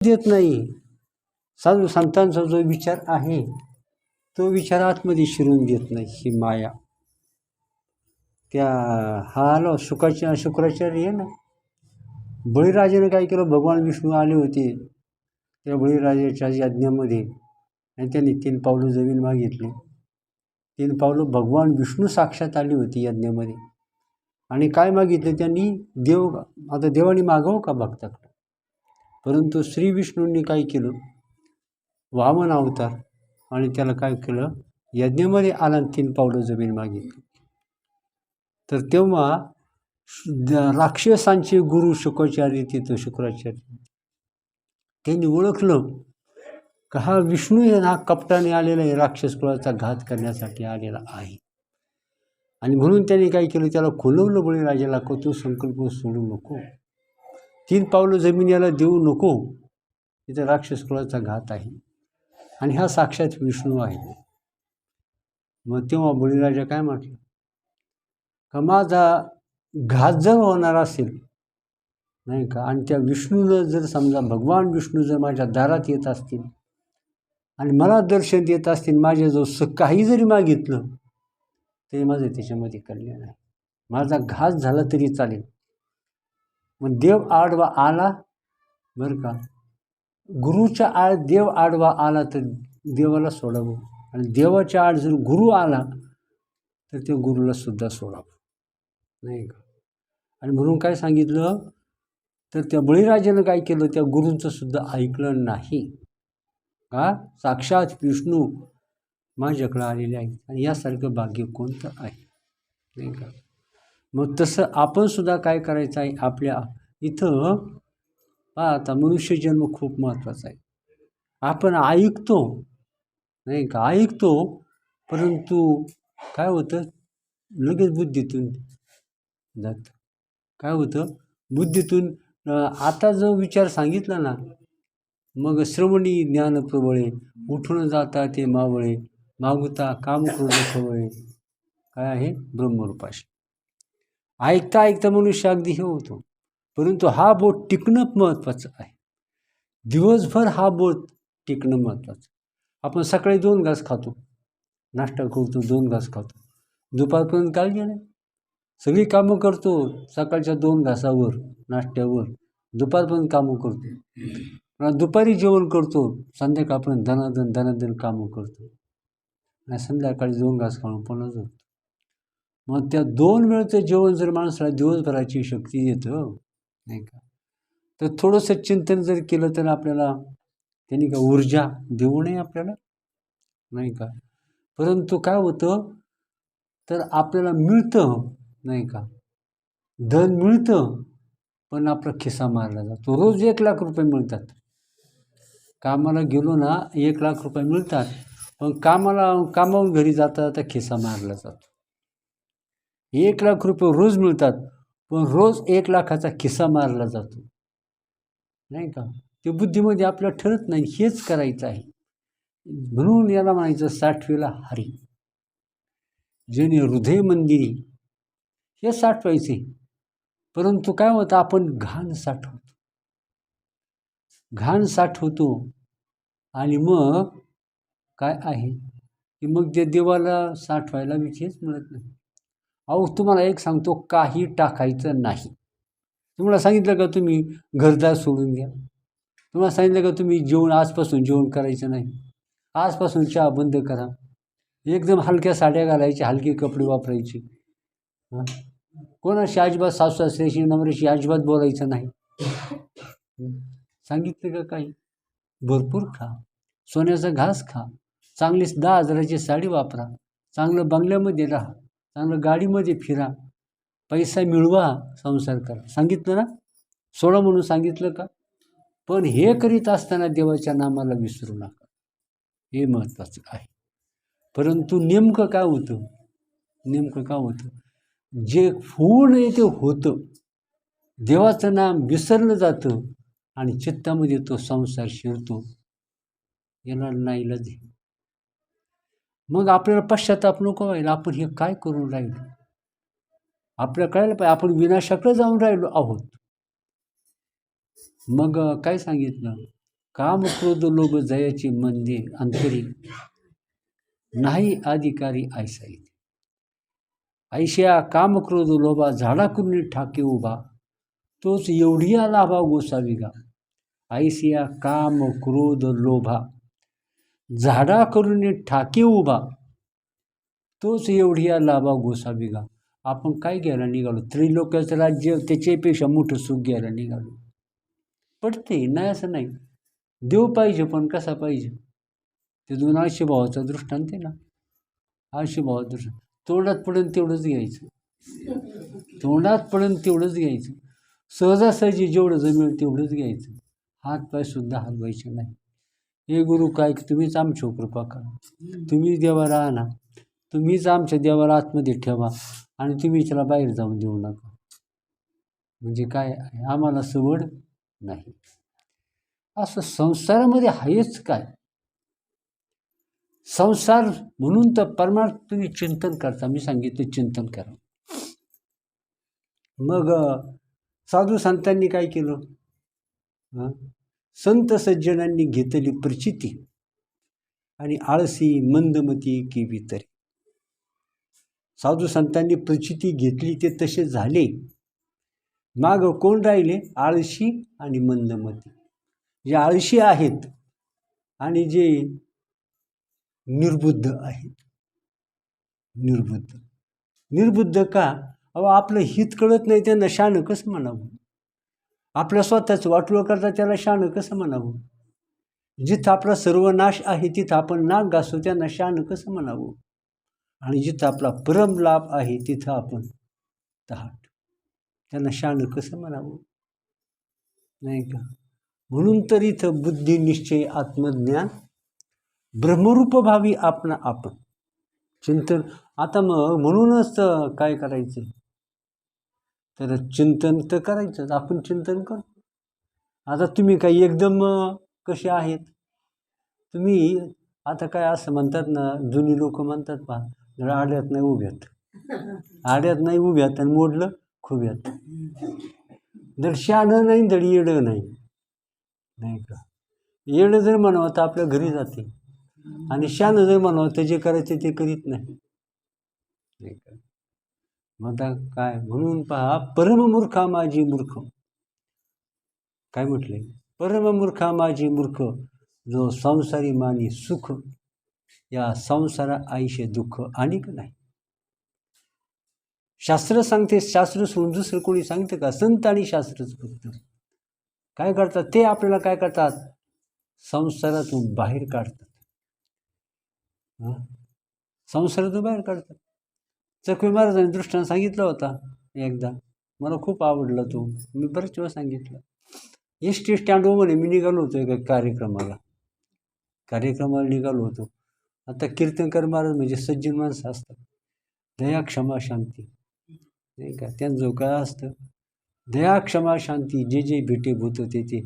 देत नाही. साधू संतांचा जो विचार आहे तो विचार आतमध्ये शिरून देत नाही. ही माया त्या हा आलो शुक्राचार्य आहे ना, बळीराजाने काय केलं, भगवान विष्णू आले होते त्या बळीराजाच्या यज्ञामध्ये आणि त्यांनी 3 पावलं जमीन मागितली. 3 पावलं भगवान विष्णू साक्षात आली होती यज्ञामध्ये आणि काय मागितले त्यांनी, देव. आता देवाने मागावं का भक्ताकडं? परंतु श्री विष्णूंनी काय केलं, वामन अवतार आणि त्याला काय केलं, यज्ञामध्ये आला आणि 3 पावलं जमीन मागितली. तर तेव्हा राक्षसांचे गुरु शुक्राचार्य तिथं शुक्राचार्य त्यांनी ओळखलं का हा विष्णू हा कपटाने आलेला आहे, राक्षस कुळाचा घात करण्यासाठी आलेला आहे. आणि म्हणून त्यांनी काय केलं, त्याला खुलवलं बळीराजाला, को तू संकल्प सोडू नको, 3 पावलं जमीन याला देऊ नको, तिथं राक्षस कुळाचा घात आहे आणि हा साक्षात विष्णू आहे. मग तेव्हा बळीराजा काय म्हटलं का माझा घात जर होणार असेल नाही का, आणि त्या विष्णूला जर समजा भगवान विष्णू जर माझ्या दारात येत असतील आणि मला दर्शन देत असतील, माझ्याजवळ काही जरी मागितलं तरी माझं त्याच्यामध्ये कल्याण आहे. माझा घात झाला तरी चालेल. मग देव आडवा आला बरं का, गुरुच्या देव आडवा आला तर देवाला सोडावं, आणि देवाच्या आड जर गुरु आला तर त्या गुरुला सुद्धा सोडावं नाही का. आणि म्हणून काय सांगितलं, तर त्या बळीराजानं काय केलं, त्या गुरूंचं सुद्धा ऐकलं नाही का, साक्षात विष्णू माझ्याकडं आलेले आहेत आणि यासारखं भाग्य कोणतं आहे नाही का. मग तसं आपण सुद्धा काय करायचं आहे, आपल्या इथं आता मनुष्यजन्म खूप महत्त्वाचा आहे. आपण ऐकतो नाही का, ऐकतो, परंतु काय होतं, लगेच बुद्धीतून जातं. काय होतं, बुद्धीतून आता जो विचार सांगितला ना, मग श्रवणी ज्ञान प्रबळे, उठून जाता ते मावळे, मागुता काम क्रोध खवळे, काय आहे ब्रह्मरूपाशी. ऐकता ऐकता मनुष्य अगदी हे होतो, परंतु हा बोध टिकणं महत्त्वाचं आहे. दिवसभर हा बोध टिकणं महत्त्वाचं. आपण सकाळी 2 घास खातो, नाश्ता करतो, 2 घास खातो, दुपारपर्यंत काळजी नाही, सगळी कामं करतो सकाळच्या 2 घासावर नाश्त्यावर, दुपारपर्यंत कामं करतो, दुपारी जेवण करतो, संध्याकाळपर्यंत धनाधन कामं करतो आणि संध्याकाळी 2 घास खाऊन पुन्हा झोपतो. मग त्या 2 वेळचं जेवण जर माणसाला दिवसभराची शक्ती देतं नाही का, तर थोडंसं चिंतन जर केलं तर आपल्याला त्यांनी का ऊर्जा देऊ नये आपल्याला नाही का. परंतु काय होतं, तर आपल्याला मिळतं नाही का, धन मिळतं, पण आपला खिसा मारला जातो. रोज 1 लाख रुपये मिळतात, कामाला गेलो ना 1 लाख रुपये मिळतात, पण कामावून घरी जाता जाता खिसा मारला जातो. 1 लाख रुपये रोज मिळतात, पण रोज 1 लाखाचा खिसा मारला जातो नाही का. ते बुद्धीमध्ये आपल्याला ठरत नाही, हेच करायचं आहे. म्हणून याला म्हणायचं 60वेला हरी जेणे हृदय मंदिरी, हे साठवायचे. परंतु काय होतं, आपण घाण साठवतो आणि मग काय आहे की मग ते देवाला साठवायला विषयच मिळत नाही. अहो तुम्हाला एक सांगतो, काही टाकायचं नाही. तुम्हाला सांगितलं का तुम्ही घरदार सोडून द्या, तुम्हाला सांगितलं का तुम्ही आजपासून जेवण करायचं नाही, आजपासून चहा बंद करा, एकदम हलक्या साड्या घालायच्या, हलके कपडे वापरायचे, कोणाशी अजिबात सासू-सासऱ्याशी नवऱ्याशी अजिबात बोलायचं नाही, सांगितलं का काही. भरपूर खा, सोन्याचा घास खा, चांगली 10,000ची साडी वापरा, चांगलं बंगल्यामध्ये राहा, चांगलं गाडीमध्ये फिरा, पैसा मिळवा, संसार करा. सांगितलं ना, सोडा म्हणून सांगितलं का. पण हे करीत असताना देवाच्या नामाला विसरू नका, हे महत्त्वाचं आहे. परंतु नेमकं काय होतं, जे होऊ नये ते होतं, देवाचं नाम विसरलं जातं आणि चित्तामध्ये तो संसार शिरतो, याला नाईलाज आहे. मग आपल्याला पश्चाताप नको व्हायला, आपण हे काय करून राहिलो, आपल्याला कळायला पाहिजे आपण विनाशाकडे जाऊन राहिलो आहोत. मग काय सांगितलं, काम क्रोध लोभ जयाची मंदे अंतरी, नाही अधिकारी ऐसा येते. ऐशा काम क्रोध लोभा झाडा कुणी ठाके उभा, तोच एवढिया लाभा गोसावी गा. ऐसिया काम क्रोध लोभा झाडा करून ठाके उभा, तोच एवढिया लाभा गोसावी गा. आपण काय घ्यायला निघालो? त्रिलोक्याचं राज्य, त्याच्यापेक्षा मोठं सुख घ्यायला निघालो. पडते नाही असं नाही. देव पाहिजे, पण कसा पाहिजे? ते 2 आळशी भावाचा दृष्टांत आहे ना. आळशी भावाचा दृष्टांत, तोंडात पडेल तेवढंच घ्यायचं, तोंडात पडेल तेवढंच घ्यायचं, सहजासहजी जेवढं जमेल तेवढंच घ्यायचं, हातपायसुद्धा हलवायचे नाही. हे गुरु काय, तुम्हीच आमची कृपा करा, तुम्हीच देवाला आणा, तुम्हीच आमच्या देवाला आतमध्ये ठेवा आणि तुम्ही त्याला बाहेर जाऊन देऊ नका. म्हणजे काय, आम्हाला सवड नाही. असं संसारामध्ये आहेच काय? संसार म्हणून तर परमार्थ तुम्ही चिंतन करता. मी सांगितलं चिंतन करा. मग साधू संतांनी काय केलं? संत सज्जनांनी घेतली प्रचिती आणि आळसी मंदमती की वितरी. साधू संतांनी प्रचिती घेतली, ते तसे झाले. माग कोण राहिले? आळशी आणि मंदमती. जे आळशी आहेत आणि जे निर्बुद्ध आहेत. निर्बुद्ध का? अहो, आपलं हित कळत नाही त्यांना शहाणं कसं म्हणावं? आपल्या स्वतःचं वाटोळं करता त्याला शहाणं कसं म्हणावं? जिथं आपला सर्वनाश आहे तिथं आपण नाक घासू, त्यांना शहाणं कसं म्हणावं? आणि जिथं आपला परम लाभ आहे तिथं आपण तहाट, त्यांना शहाणं कसं म्हणावं? नाही का? म्हणून तर इथं बुद्धी निश्चय आत्मज्ञान ब्रह्मरूप भावी आपण चिंतन. आता मग म्हणूनच काय करायचं? तर चिंतन तर करायचं. आपण चिंतन करतो. आता तुम्ही काही एकदम कसे आहेत? तुम्ही आता काय असं म्हणतात ना, जुनी लोक म्हणतात पहा, आड्यात नाही उभ्यात, आड्यात नाही उभ्यात आणि मोडलं खुब्यात. धड शहाणं नाही, धड येडं नाही. नाही का? येडं जर म्हणावं तर आपल्या घरी जाते आणि शहाणं जर म्हणावं तर जे करायचे ते करीत नाही. नाही का? मग आता काय? म्हणून पहा, परममूर्खा माझी मूर्ख. काय म्हटले? परममूर्खा माझी मूर्ख, जो संसारी मानी सुख, या संसारा आयुष्य दुःख आणिक नाही. शास्त्र सांगते, शास्त्र सोडून दुसरं कोणी सांगतं का? संत आणि शास्त्रच फक्त काय करतात? ते आपल्याला काय करतात? संसारातून बाहेर काढतात. संसारातून बाहेर काढतात. चकवी महाराजांनी दृष्टांत सांगितला होता एकदा, मला खूप आवडला तो, मी बरेच वेळा सांगितलं. एस टी स्टँडवर म्हणे मी निघालो होतो एका कार्यक्रमाला निघालो होतो. आता कीर्तनकर महाराज म्हणजे सज्जन माणसं असतात, दया क्षमा शांती, नाही का? त्यांचं काय असतं? दया क्षमा शांती, जे जे भेटे भूत ते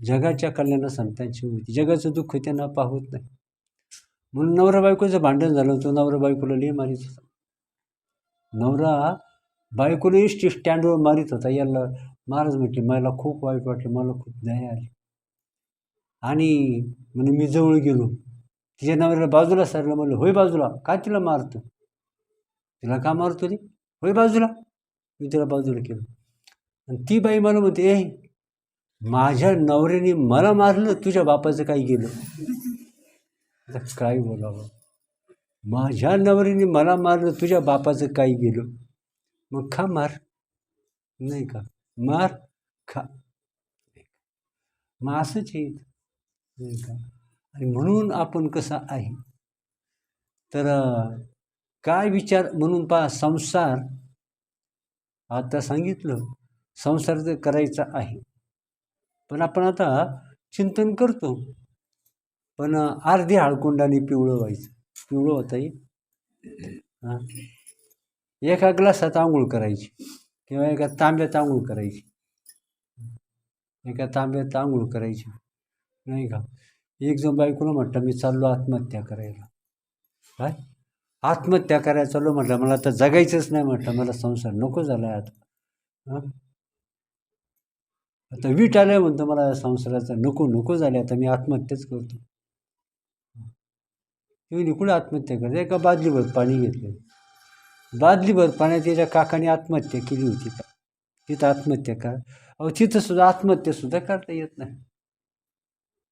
जगाच्या कल्याण संतांची होती. जगाचं दुःख त्यांना पाहत नाही. म्हणून नवरा बायकोचं भांडण झालं होतं. नवरा बायकोला लई मारित होता. नवरा बायकोला एस टी स्टँडवर मारित होता. याला महाराज म्हटले, मला खूप वाईट वाटलं, मला खूप दया आली. आणि म्हणे मी जवळ गेलो, तिच्या नवऱ्याला बाजूला सारलं. म्हणलं, होय बाजूला, काय तिला मारतो? तिला का मारतो रे? होय बाजूला. मी तिला बाजूला केलं. आणि ती बाई मला म्हणते, ए, माझ्या नवऱ्याने मला मारलं, तुझ्या बापाचं काही गेलं? आता काय बोलावं? माझ्या नवऱ्याने मला मारलं, तुझ्या बापाचं काही गेलं? मग खा मार, नाही का? मार खा. मग असंच आहे, नाही का? आणि म्हणून आपण कसं आहे तर काय विचार? म्हणून पहा, संसार आता सांगितलं, संसार तर करायचा आहे, पण आपण आता चिंतन करतो, पण अर्धी हाळकुंडाने पिवळं व्हायचं. पिवळं होता हां, एका ग्लासात आंघोळ करायची किंवा एका तांब्यात आंघोळ करायची, एका तांब्यात आंघोळ करायची, नाही का? एक जण बायकोला म्हटलं, मी चाललो आत्महत्या करायला. काय आत्महत्या करायला चाललो? म्हटलं, मला आता जगायचंच नाही. म्हटलं, मला संसार नको झाला आहे आता. आता वीट आलं म्हणतं मला संसाराचा नको नको झाले, आता मी आत्महत्याच करतो. तुम्ही कुठे आत्महत्या करते? एका बादलीभर पाणी घेतलं, बादलीभर पाण्यात त्याच्या काकाने आत्महत्या केली होती का? तिथं आत्महत्या कर. अहो तिथं सुद्धा आत्महत्यासुद्धा करता येत नाही.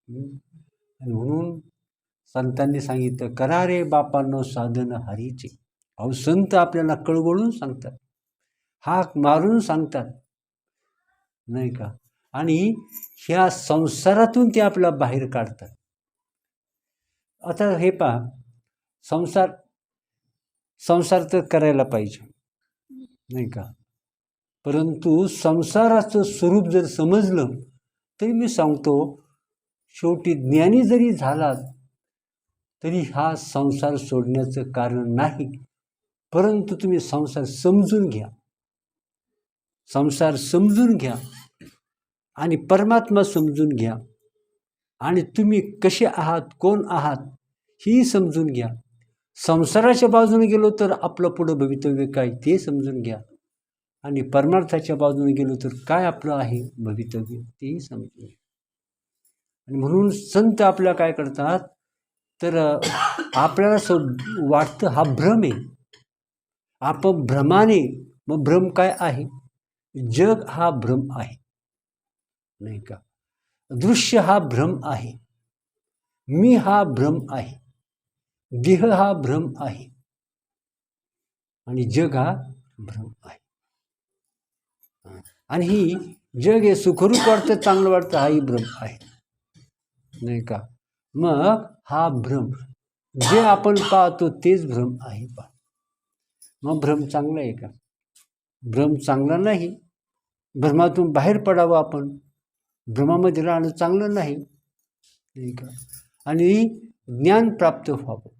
आणि म्हणून संतांनी सांगितलं, करा रे बापांनो साधन हरीचे. अहो संत आपल्याला कळवळून सांगतात, हाक मारून सांगतात, नाही का? आणि ह्या संसारातून ते आपल्याला बाहेर काढतात. आता हे पहा, संसार तर करायला पाहिजे, नाही का? परंतु संसाराचं स्वरूप जर समजलं तरी मी सांगतो, शेवटी ज्ञानी जरी झाला तरी हा संसार सोडण्याचं कारण नाही. परंतु तुम्ही संसार समजून घ्या, संसार समजून घ्या आणि परमात्मा समजून घ्या आणि तुम्ही कसे आहात, कोण आहात ही समजून घ्या. संसाराच्या बाजूने गेलो तर आपलं पुढं भवितव्य काय ते समजून घ्या आणि परमार्थाच्या बाजूने गेलो तर काय आपलं आहे भवितव्य तेही समजून घ्या. आणि म्हणून संत आपल्या काय करतात तर आपल्याला वाटतं हा भ्रम आहे, आपण भ्रमाने. मग भ्रम काय आहे? जग हा भ्रम आहे, नाही का? दृश्य हा भ्रम आहे, मी हा भ्रम आहे, देह हा भ्रम आहे आणि जग हा भ्रम आहे. आणि ही जग हे सुखरूप वाटतं, चांगलं वाटतं, हाही भ्रम आहे, नाही का? मग हा भ्रम जे आपण पाहतो तेच भ्रम आहे. मग भ्रम चांगला आहे का? भ्रम चांगला नाही. भ्रमातून बाहेर पडावं आपण, भ्रमामध्ये राहणं चांगलं नाही, नाही का? आणि ज्ञान प्राप्त व्हावं,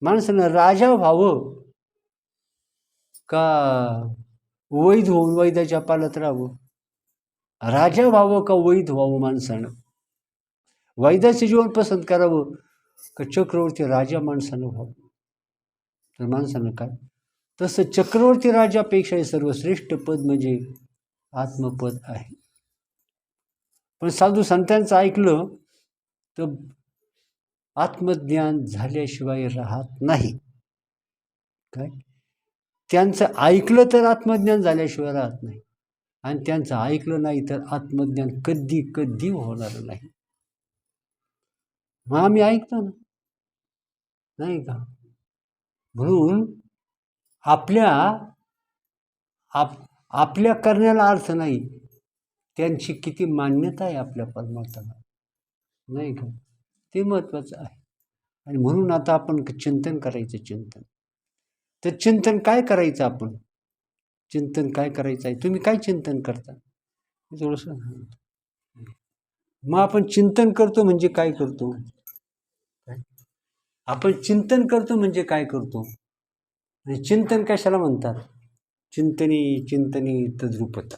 माणसानं राजा व्हावं का वैध होऊन वैद्याच्या पालत राहावं? राजा व्हावं का वैध व्हावं? माणसानं वैद्याचं जीवन पसंत करावं का चक्रवर्ती राजा माणसानं व्हावं? तर माणसानं काय, तसं चक्रवर्ती राजापेक्षा सर्वश्रेष्ठ पद म्हणजे आत्मपद आहे. पण साधू संतांचं ऐकलं तर आत्मज्ञान झाल्याशिवाय राहत नाही. काय त्यांचं ऐकलं तर आत्मज्ञान झाल्याशिवाय राहत नाही, आणि त्यांचं ऐकलं नाही तर आत्मज्ञान कधी कधी होणार नाही. मग आम्ही ऐकतो ना, नाही का? म्हणून आपल्या करण्याला अर्थ नाही, त्यांची किती मान्यता आहे आपल्या परमार्थाला, नाही का? ते महत्त्वाचं आहे. आणि म्हणून आता आपण चिंतन करायचं. चिंतन तर चिंतन काय करायचं? आपण चिंतन काय करायचं आहे? तुम्ही काय चिंतन करता थोडंसं? मग आपण चिंतन करतो म्हणजे काय करतो? आपण चिंतन करतो म्हणजे काय करतो? आणि चिंतन कशाला म्हणतात? चिंतनी तद्रूपता.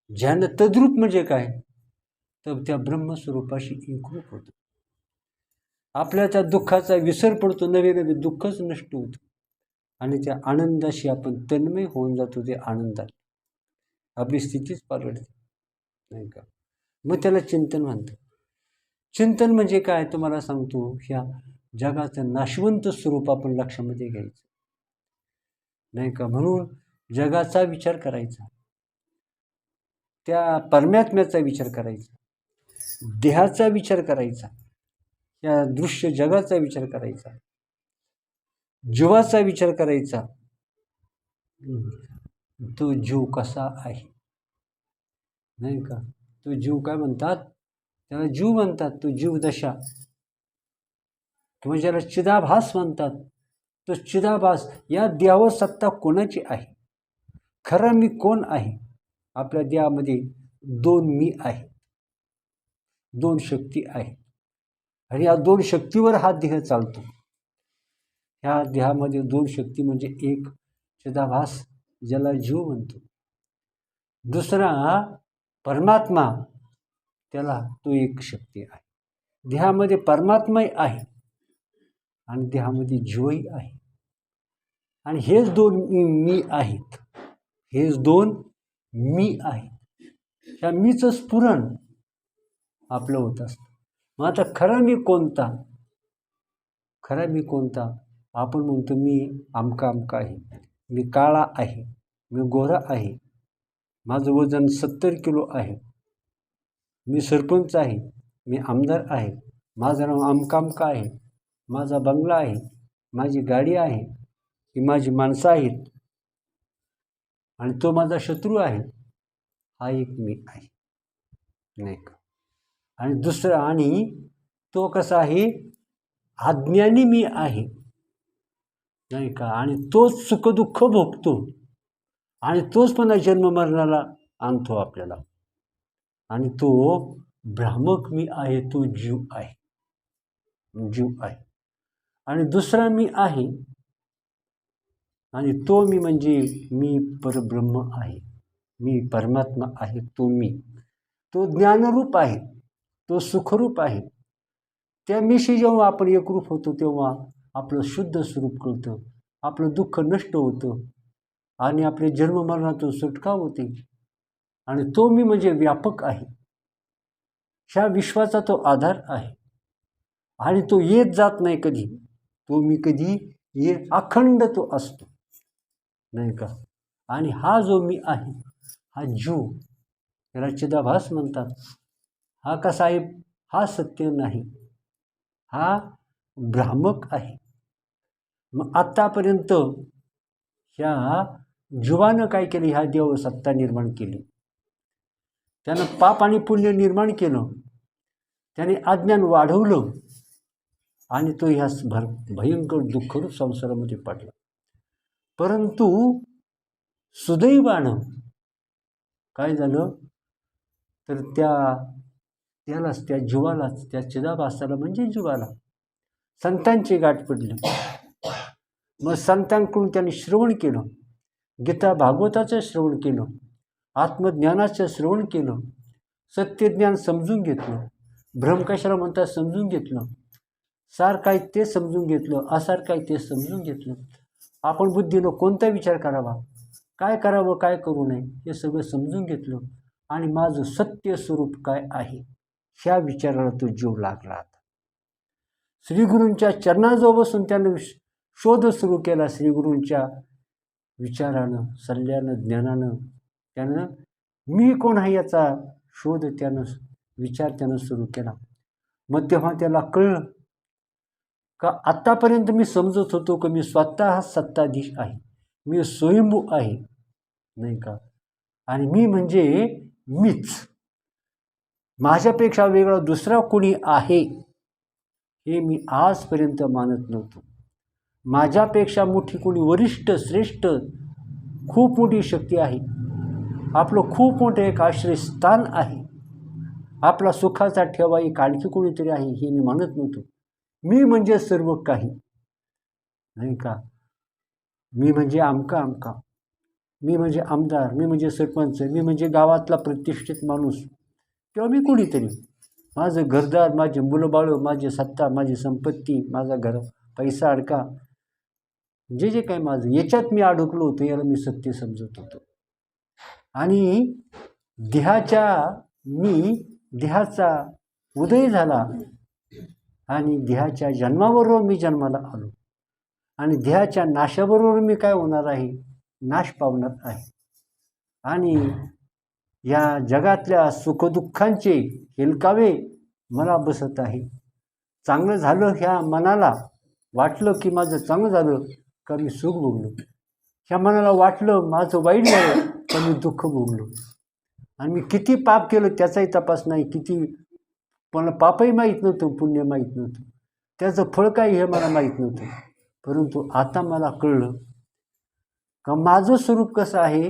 ज्यानं तद्रूप म्हणजे काय तर त्या ब्रह्मस्वरूपाशी एकरूप होतो. आपल्या त्या दुःखाचा विसर पडतो, नवे नवे दुःखच नष्ट होतं आणि त्या आनंदाशी आपण तन्मय होऊन जातो. ते आनंदात आपली स्थितीच पालटते, नाही का? मग त्याला चिंतन म्हणतात. चिंतन म्हणजे काय तुम्हाला सांगतो, ह्या जगाचं नाशवंत स्वरूप आपण लक्षामध्ये घ्यायचं, नाही का? म्हणून जगाचा विचार करायचा, त्या परमात्म्याचा विचार करायचा, देहाचा विचार करायचा, त्या दृश्य जगाचा विचार करायचा, जीवाचा विचार करायचा. तो जीव कसा आहे, नाही का? तो जीव काय म्हणतात? त्याला जीव म्हणतात. तो जीवदशा किंवा ज्याला चिदाभास म्हणतात, तो चिदाभास या देहावर सत्ता कोणाची आहे? खरं मी कोण आहे? आपल्या देहामध्ये दोन मी आहे, दोन शक्ती आहे आणि या दोन शक्तीवर हा देह चालतो. ह्या देहामध्ये दोन शक्ती म्हणजे एक चिदाभास ज्याला जीव म्हणतो, दुसरा परमात्मा, त्याला तो एक शक्ती आहे. देहामध्ये परमात्माही आहे आणि देहामध्ये जीवही आहे. आणि हेच दोन मी आहेत, हेच दोन मी आहेत. ह्या मीच स्फुरण आपलं होत असतं. मग आता खरा मी कोणता? खरा मी कोणता? आपण म्हणतो मी आमका आमका आहे, मी काळा आहे, मी गोरा आहे, माझं वजन 70 किलो आहे, मी सरपंच आहे, मी आमदार आहे, माझं नाव आमका आमका आहे, माझा बंगला आहे, माझी गाडी आहे, ही माझी माणसं आहेत आणि तो माझा शत्रू आहे. हा एक मी आहे, नाही का? आणि दुसरं, आणि तो कसा आहे? अज्ञानी मी आहे, नाही का? आणि तोच सुखदुःख भोगतो आणि तोच पुन्हा जन्ममरणाला आणतो आपल्याला. आणि तो भ्रामक मी आहे, तो जीव आहे, जीव आहे. आणि दुसरा मी आहे, आणि तो मी म्हणजे मी परब्रह्म आहे, मी परमात्मा आहे, तो मी, तो ज्ञानरूप आहे, तो सुखरूप आहे. त्या मीशी जेव्हा आपण एकरूप होतो तेव्हा आपलं शुद्ध स्वरूप कळतं, आपलं दुःख नष्ट होतं आणि आपले जन्ममरणातून सुटका होते. आणि तो मी म्हणजे व्यापक आहे, ह्या विश्वाचा तो आधार आहे आणि तो येत जात नाही कधी. तो मी कधी अखंड तो असतो, नाही का? आणि हा जो मी आहे, हा जीव, त्याला चिदाभास म्हणतात. हा कसा आहे? हा सत्य नाही, हा भ्रामक आहे. मग आत्तापर्यंत ह्या जीवानं काय केलं? ह्या देव सत्ता निर्माण केली, त्यानं पाप आणि पुण्य निर्माण केलं, त्याने अज्ञान वाढवलं आणि तो ह्या भयंकर दुःखरूप संसारामध्ये पडला. परंतु सुदैवानं काय झालं तर त्यालाच, त्या जीवालाच, त्या चिदाभासाला म्हणजे जीवाला संतांची गाठ पडली. मग संतांकडून त्यांनी श्रवण केलं, गीता भागवताचं श्रवण केलं, आत्मज्ञानाचं श्रवण केलं, सत्यज्ञान समजून घेतलं, भ्रम कशाला म्हणतात समजून घेतलं, सार काय ते समजून घेतलं, असार काय ते समजून घेतलं. आपण बुद्धीनं कोणता विचार करावा, काय करावं, काय करू नये, हे सगळं समजून घेतलं. आणि माझं सत्य स्वरूप काय आहे ह्या विचाराला तो जीव लागला. श्रीगुरूंच्या चरणाजवळ बसून त्यानं शोध सुरू केला. श्रीगुरूंच्या विचारानं, सल्ल्यानं, ज्ञानानं त्यानं मी कोण आहे याचा शोध विचार त्यानं सुरू केला. मग तेव्हा त्याला कळलं का आत्तापर्यंत मी समजत होतो की मी स्वतः हा सत्ताधीश आहे, मी स्वयंभू आहे, नाही का? आणि मी म्हणजे मीच, माझ्यापेक्षा वेगळा दुसरा कोणी आहे हे मी आजपर्यंत मानत नव्हतो. माझ्यापेक्षा मोठी कोणी वरिष्ठ, श्रेष्ठ, खूप मोठी शक्ती आहे, आपलं खूप मोठं एक आश्रयस्थान आहे, आपला सुखाचा ठेवा एक आणखी कोणीतरी आहे हे मी मानत नव्हतो. मी म्हणजे सर्व काही, नाही का? मी म्हणजे आमका आमका, मी म्हणजे आमदार, मी म्हणजे सरपंच, मी म्हणजे गावातला प्रतिष्ठित माणूस किंवा मी कोणीतरी, माझं घरदार, माझे मुलं बाळं, माझी सत्ता, माझी संपत्ती, माझा घर, पैसा अडका, जे काही माझं, याच्यात मी अडकलो होतो, याला मी सत्य समजत होतो. आणि देहाचा उदय झाला आणि देहाच्या जन्माबरोबर मी जन्माला आलो आणि देहाच्या नाशाबरोबर मी काय होणार आहे? नाश पावणार आहे. आणि या जगातल्या सुखदुःखांचे हेलकावे मला बसत आहे. चांगलं झालं ह्या मनाला वाटलं की माझं चांगलं झालं का मी सुख भोगलो, ह्या मनाला वाटलं माझं वाईट झालं का मी दुःख भोगलो. आणि मी किती पाप केलं त्याचाही तपास नाही, किती मला पापही माहीत नव्हतं, पुण्य माहीत नव्हतं, त्याचं फळ काय हे मला माहीत नव्हतं. परंतु आता मला कळलं का माझं स्वरूप कसं आहे,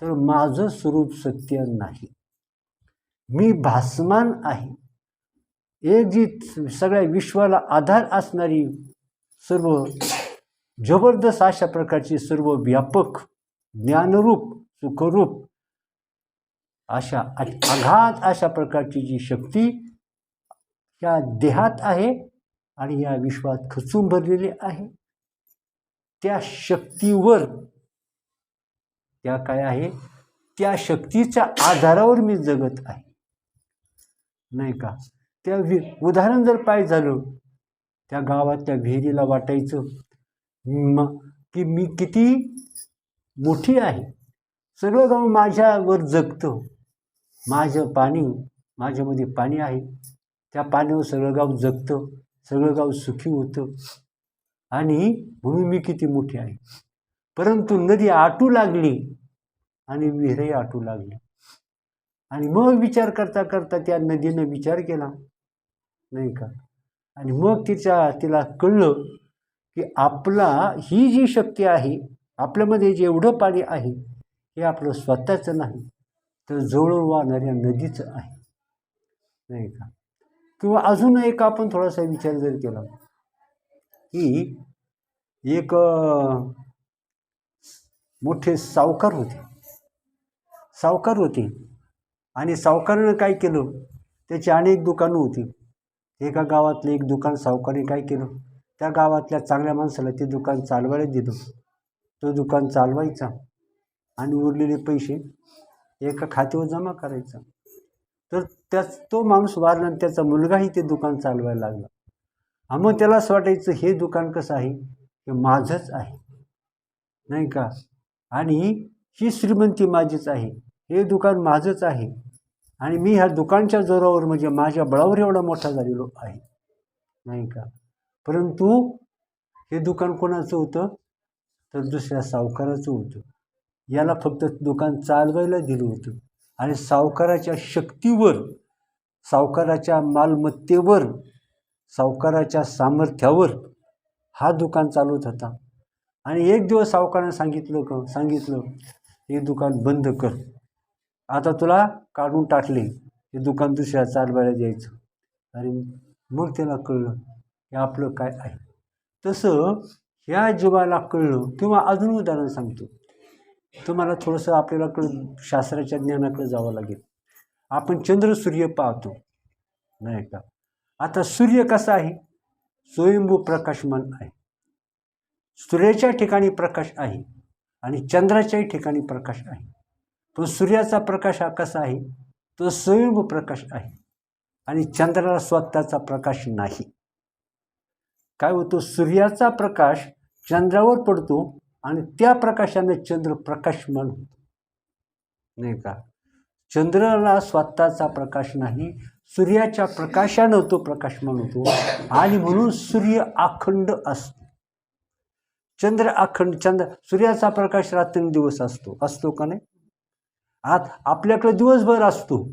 तर माझं स्वरूप सत्य नाही, मी भासमान आहे. एक जी सगळ्या विश्वाला आधार असणारी सर्व जबरदस्त अशा प्रकारची, सर्व व्यापक, ज्ञानरूप, सुखरूप अशा अगाध अशा प्रकारची जी शक्ती या देहात आहे आणि या विश्वात खचून भरलेली आहे, त्या शक्तीवर त्या काय आहे, त्या शक्तीच्या आधारावर मी जगत आहे, नाही का. त्या उदाहरण जर पाहिजे झालं, त्या गावातल्या विहिरीला वाटायचं की मी किती मोठी आहे, सगळं गाव माझ्यावर जगतं, माझ्यामध्ये पाणी आहे, त्या पाण्यावर सगळं गाव जगतं, सगळं गाव सुखी होतं, आणि म्हणून मी किती मोठी आहे. परंतु नदी आटू लागली आणि विहीरही आटू लागली, आणि मग विचार करता करता त्या नदीनं विचार केला, नाही का. आणि मग तिला कळलं की ही जी शक्ती आहे, आपल्यामध्ये जेवढं पाणी आहे हे आपलं स्वतःचं नाही, तर जवळून वाहणाऱ्या नदीचं आहे, नाही का. किंवा अजून एक आपण थोडासा विचार जर केला की एक मोठे सावकार होते आणि सावकारानं काय केलं, त्याची अनेक दुकानं होती. एका गावातलं एक दुकान सावकाराने काय केलं, त्या गावातल्या चांगल्या माणसाला ते दुकान चालवायला दिलं. तो दुकान चालवायचा आणि उरलेले पैसे एका खात्यावर जमा करायचा. तर तो माणूस वारला आणि त्याचा मुलगाही ते दुकान चालवायला लागला. मग त्याला असं वाटायचं हे दुकान कसं आहे, हे माझंच आहे, नाही का. आणि ही श्रीमंती माझीच आहे, हे दुकान माझंच आहे, आणि मी ह्या दुकानच्या जोरावर म्हणजे माझ्या बळावर एवढा मोठा झालेलो आहे, नाही का. परंतु हे दुकान कोणाचं होतं, तर दुसऱ्या सावकाराचं होतं. याला फक्त दुकान चालवायला दिलं होतं, आणि सावकाराच्या शक्तीवर, सावकाराच्या मालमत्तेवर, सावकाराच्या सामर्थ्यावर हा दुकान चालवत होता. आणि एक दिवस सावकारानं सांगितलं हे दुकान बंद कर, आता तुला काढून टाकले, हे दुकान दुसऱ्या चालवायला द्यायचं. आणि मग त्याला कळलं की आपलं काय आहे. तसं ह्या जीवाला कळलं. किंवा अजून उदाहरण सांगतो तुम्हाला, थोडंसं आपल्याला शास्त्राच्या ज्ञानाकडे जावं लागेल. आपण चंद्र सूर्य पाहतो, नाही का. आता सूर्य कसा आहे, स्वयंभू प्रकाशमान आहे. सूर्याच्या ठिकाणी प्रकाश आहे आणि चंद्राच्याही ठिकाणी प्रकाश आहे. पण सूर्याचा प्रकाश हा कसा आहे, तो स्वयंभू प्रकाश आहे, आणि चंद्राला स्वतःचा प्रकाश नाही. काय होतो, सूर्याचा प्रकाश चंद्रावर पडतो आणि त्या प्रकाशाने चंद्र प्रकाशमान होतो, नाही का. चंद्राला स्वतःचा प्रकाश नाही, सूर्याच्या प्रकाशानं तो प्रकाशमान होतो, आणि म्हणून सूर्य अखंड असतो. सूर्याचा प्रकाश रात्रंदिवस असतो का नाही. आपल्याकडे दिवसभर असतो,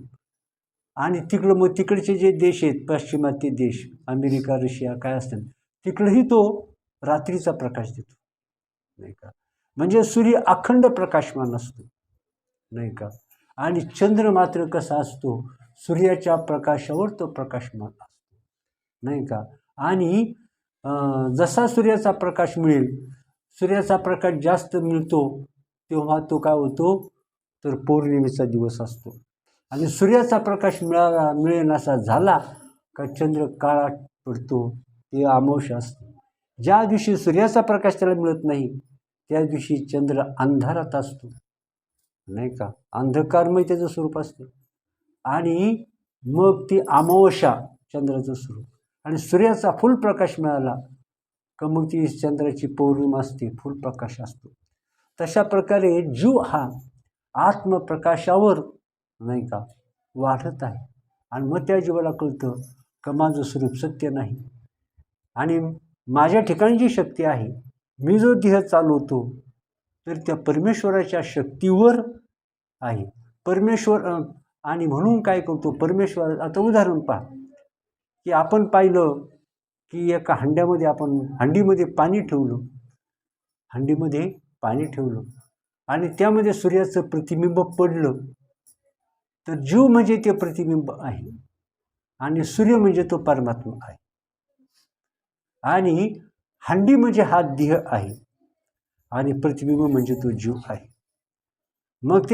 आणि तिकडचे जे देश आहेत, पाश्चिमात्य देश, अमेरिका, रशिया काय असतात, तिकडेही तो रात्रीचा प्रकाश देतो, नाही का. म्हणजे सूर्य अखंड प्रकाशमान असतो, नाही का. आणि चंद्र मात्र कसा असतो, सूर्याच्या प्रकाशावर तो प्रकाशमान असतो, नाही का. आणि जसा सूर्याचा प्रकाश मिळेल, सूर्याचा प्रकाश जास्त मिळतो तेव्हा तो काय होतो, तर पौर्णिमेचा दिवस असतो. आणि सूर्याचा प्रकाश मिळेनासा झाला का चंद्र काळा पडतो, ते अमावस्या असते. ज्या दिवशी सूर्याचा प्रकाश त्याला मिळत नाही त्या दिवशी चंद्र अंधारात असतो, नाही का. अंधकारमय त्याचं स्वरूप असते, आणि मग ती अमावस्या चंद्राचं स्वरूप. आणि सूर्याचा फुल प्रकाश मिळाला का मग ती चंद्राची पौर्णिमा असते, फुल प्रकाश असतो. तशा प्रकारे जीव हा आत्मप्रकाशावर, नाही का, वाढत आहे. आणि मग त्या जीवाला कळतं का माझं स्वरूप सत्य नाही, आणि माझ्या ठिकाणी जी शक्ती आहे, मी जो देह चालवतो तर त्या परमेश्वराच्या शक्तीवर आहे. परमेश्वर, आणि म्हणून काय करतो परमेश्वर. आता उदाहरण पहा की आपण पाहिलं की एका हंडीमध्ये पाणी ठेवलं, आणि त्यामध्ये सूर्याचं प्रतिबिंब पडलं, तर जीव म्हणजे ते प्रतिबिंब आहे, आणि सूर्य म्हणजे तो परमात्मा आहे, आणि हंडी म्हणजे हा देह आहे, आणि प्रतिबिंब म्हणजे तो जीव आहे. मग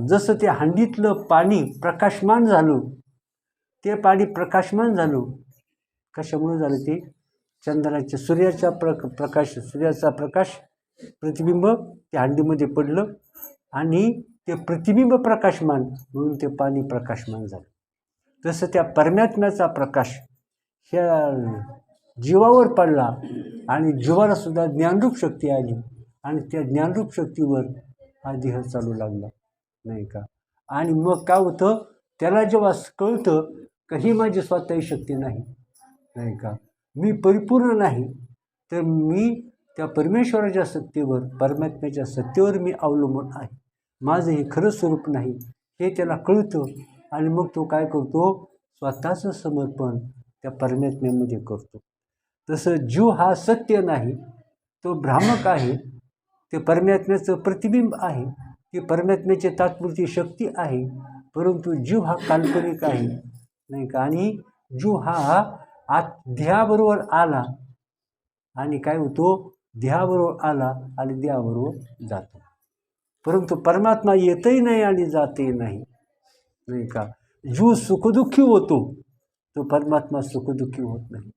जसं त्या हंडीतलं पाणी प्रकाशमान झालं, ते पाणी प्रकाशमान झालं कशामुळे झालं, ते सूर्याचा प्रकाश प्रतिबिंब त्या हंडीमध्ये पडलं, आणि ते प्रतिबिंब प्रकाशमान म्हणून ते पाणी प्रकाशमान झालं. तसं त्या परमात्म्याचा प्रकाश ह्या जीवावर पडला आणि जीवाला सुद्धा ज्ञानरूप शक्ती आली आणि त्या ज्ञानरूप शक्तीवर हा देह चालू लागला, नाही का. आणि मग काय होतं, त्याला जेव्हा कळतं का ही माझी स्वतःही शक्ती नाही, नाही का, मी परिपूर्ण नाही, तर मी त्या परमेश्वराच्या सत्तेवर, परमात्म्याच्या सत्तेवर मी अवलंबून आहे, माझं हे खरं स्वरूप नाही, हे त्याला कळतं. आणि मग तो काय करतो, स्वतःचं समर्पण त्या परमात्म्यामध्ये करतो. तसं जीव हा सत्य नाही, तो भ्रामक आहे, ते परमात्म्याचं प्रतिबिंब आहे, ती परमात्म्याची तात्पुरती शक्ती आहे, परंतु जीव हा काल्पनिक आहे, नाही का. आणि जीव हा देहाबरोबर आला आणि काय होतो, देहाबरोबर आला आणि देहाबरोबर जातो, परंतु परमात्मा येतही नाही आणि जातही नाही, नाही का. जीव सुखदुःखी होतो, तो परमात्मा सुखदुःखी होत नाही.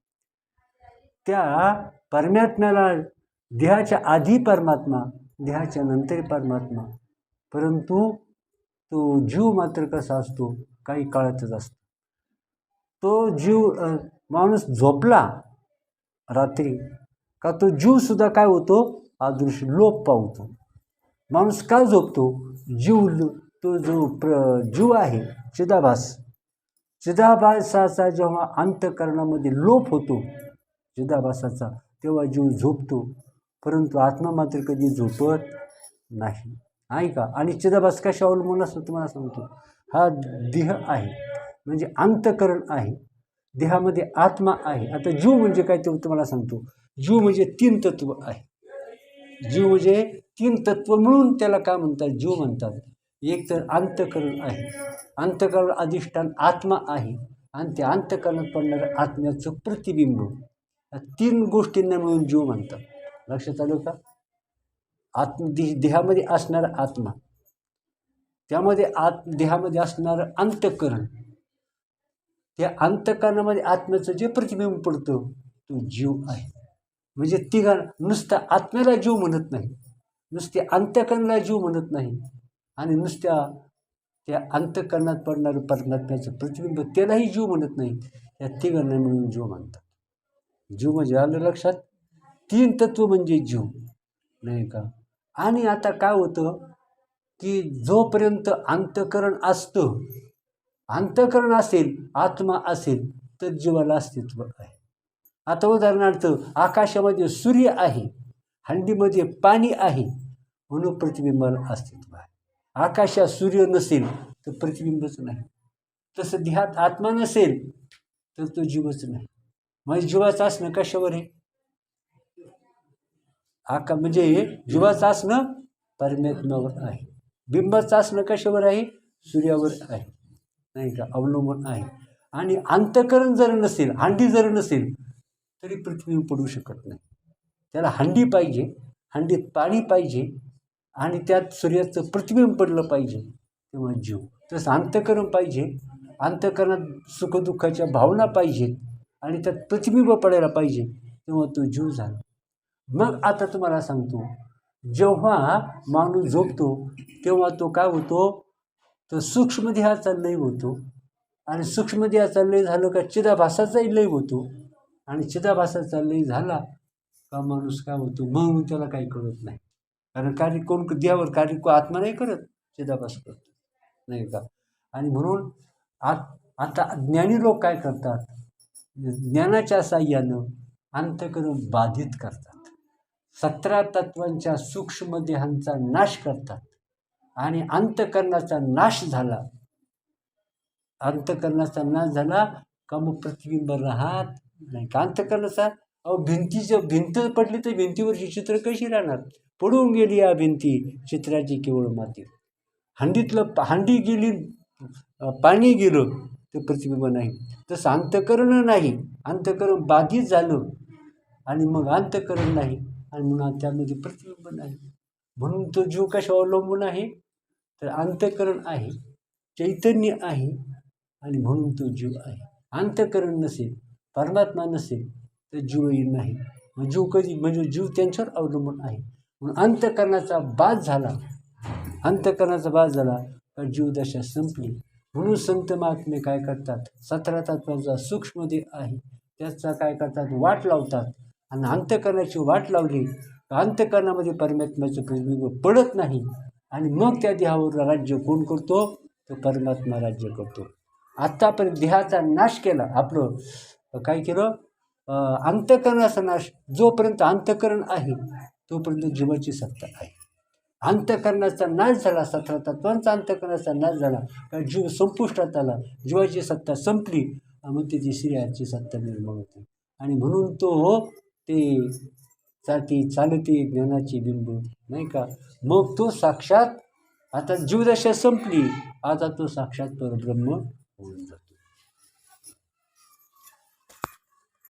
त्या परमात्म्याला देहाच्या आधी परमात्मा, देहाच्या नंतर परमात्मा, परंतु तो जीव मात्र कसा असतो, काही काळातच असतो. तो जीव, माणूस झोपला रात्री का तो जीवसुद्धा काय होतो, अदृश्य लोप पावतो. माणूस का झोपतो, तो जो जीव आहे चिदाभास, चिदाभासाचा जेव्हा अंतःकरणामध्ये लोप होतो चिदाभासाचा, तेव्हा जीव झोपतो, परंतु आत्मा मात्र कधी झोपत नाही, आहे का. आणि चिदाभास कशा अवलंबून असतो तुम्हाला सांगतो, हा देह आहे म्हणजे अंतःकरण आहे, देहामध्ये आत्मा आहे. आता जीव म्हणजे काय ते तुम्हाला सांगतो. जीव म्हणजे 3 तत्व आहे. जीव म्हणजे 3 तत्व मिळून त्याला काय म्हणतात, जीव म्हणतात. एक तर अंतःकरण आहे, अंतःकरण अधिष्ठान आत्मा आहे, आणि त्या अंतःकरणात पडणाऱ्या आत्म्याचं प्रतिबिंब, या 3 गोष्टींना मिळून जीव म्हणतात. लक्षात आलं का. देहामध्ये असणारा आत्मा, त्यामध्ये देहामध्ये असणारं अंतःकरण, त्या अंतःकरणामध्ये आत्म्याचं जे प्रतिबिंब पडतं तो जीव आहे. म्हणजे नुसत्या आत्म्याला जीव म्हणत नाही, नुसत्या अंतःकरणाला जीव म्हणत नाही, आणि नुसत्या त्या अंतःकरणात पडणारं परमात्म्याचं प्रतिबिंब त्यालाही जीव म्हणत नाही. या तिघांना मिळून जीव म्हणतात. जीव म्हणजे आलं लक्षात, 3 तत्व म्हणजे जीव, नाही का. आणि आता काय होतं की जोपर्यंत अंतःकरण असतं, अंतःकरण असेल, आत्मा असेल, तर जीवाला अस्तित्व आहे. आता उदाहरणार्थ आकाशामध्ये सूर्य आहे, हंडीमध्ये पाणी आहे, म्हणून प्रतिबिंबाला अस्तित्व आहे. आकाशात सूर्य नसेल तर प्रतिबिंबच नाही. तसं देहात आत्मा नसेल तर तो जीवच नाही. म्हणजे जीवाचं असणं कशावर आहे, म्हणजे जीवाचं असणं परमात्म्यावर आहे. बिंबाचं असणं कशावर आहे, सूर्यावर आहे, नाही का, अवलंबून आहे. आणि अंतःकरण जर नसेल, हंडी जर नसेल तरी प्रतिबिंब पडू शकत नाही. त्याला हंडी पाहिजे, हंडीत पाणी पाहिजे, आणि त्यात सूर्याचं प्रतिबिंब पडलं पाहिजे, तेव्हा जीव. तसं अंतःकरण पाहिजे, अंतःकरणात सुखदुःखाच्या भावना पाहिजेत, आणि त्यात प्रतिबिंब पडायला पाहिजे, तेव्हा तो जीव झाला. मग आता तुम्हाला सांगतो, जेव्हा माणूस झोपतो तेव्हा तो काय होतो, तो सूक्ष्म देहाचा लय होतो, आणि सूक्ष्म देहाचा लय झालं का चिदाभासाचाही लय होतो, आणि चिदाभासाचा लय झाला का माणूस काय होतो, मग त्याला काही कळत नाही. कारण कोण देहावर कार्य आत्मा नाही करत, चिदाभास करतो, नाही का. आणि म्हणून आता ज्ञानी लोक काय करतात, ज्ञानाच्या साह्यानं अंतःकरण बाधित करतात, 17 तत्वांच्या सूक्ष्म देहांचा नाश करतात, आणि अंतःकरणाचा नाश झाला, अंतःकरणाचा नाश झाला का मग प्रतिबिंब राहत नाही का. अंतःकरणाचा भिंत पडली तर भिंतीवरची चित्र कशी राहणार, पडून गेली या भिंती चित्राची केवळ माती. हंडी गेली, पाणी गेलं तर प्रतिबिंब नाही. तसं अंतःकरण नाही, अंतःकरण बाधित झालं आणि मग अंतःकरण नाही, आणि म्हणून त्यामध्ये प्रतिबिंब नाही. म्हणून तो जीव कशा अवलंबून आहे, तर अंतःकरण आहे, चैतन्य आहे, आणि म्हणून तो जीव आहे. अंतःकरण नसेल, परमात्मा नसेल तर जीवही नाही. मग जीव कधी, म्हणजे जीव त्यांच्यावर अवलंबून आहे. म्हणून अंतःकरणाचा बाध झाला अंतःकरणाचा बाज झाला का जीवदशा संपली. म्हणून संत महात्मे काय करतात, 17 तत्वाचा सूक्ष्मदेह आहे त्याचा काय करतात, वाट लावतात. आणि अंतःकरणाची वाट लावली अंतःकरणामध्ये परमात्म्याचं प्रतिबिंब पडत नाही. आणि मग त्या देहावर राज्य कोण करतो, तो परमात्मा राज्य करतो. आत्तापर्यंत देहाचा नाश केला, आपलं काय केलं, अंतःकरणाचा नाश. जोपर्यंत अंतःकरण आहे तोपर्यंत जीवाची सत्ता आहे. अंतःकरणाचा नाश झाला, 17 तत्वांचा अंतःकरणाचा नाश झाला का जीव संपुष्टात आला, जीवाची सत्ता संपली. मग त्याची श्रेयाची सत्ता निर्माण होते. आणि म्हणून तो ते चालते ज्ञानाची बिंब, नाही का. मग तो साक्षात, आता जीवदशा संपली, आता तो साक्षात परब्रह्म होऊन जातो.